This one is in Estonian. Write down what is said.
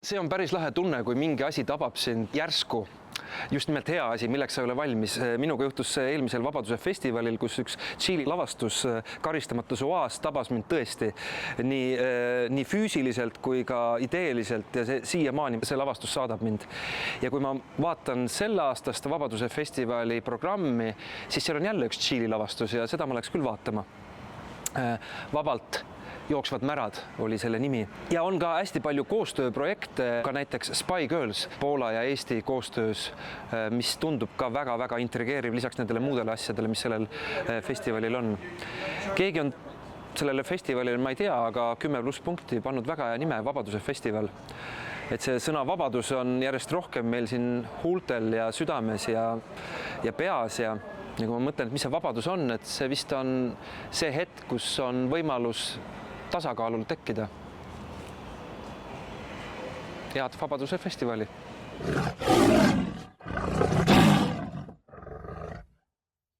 See on päris lahe tunne, kui mingi asi tabab sind järsku. Just nimelt hea asi, milleks sa ei ole valmis. Minuga juhtus see eelmisel Vabaduse festivalil, kus üks Tšiili lavastus Karistamatus oaas tabas mind tõesti nii füüsiliselt kui ka ideeliselt ja siiamaani see lavastus saadab mind. Ja kui ma vaatan selle aastast Vabaduse festivali programmi, siis seal on jälle üks Tšiili lavastus ja seda ma läks küll vaatama. Vabalt jooksvad märad oli selle nimi. Ja on ka hästi palju koostööprojekte, ka näiteks Spy Girls Poola ja Eesti koostöös, mis tundub ka väga-väga intrigeeriv lisaks nendele muudele asjadele, mis sellel festivalil on. Keegi on sellele festivalile, ma ei tea, aga 10+ punkti pannud väga hea nime Vabaduse festival. Et see sõna vabadus on järjest rohkem meil siin huultel ja südames ja peas ja kui ma mõtlen, et mis see vabadus on, et see vist on see hetk, kus on võimalus tasakaalul tekkida. Head Vabaduse festivali!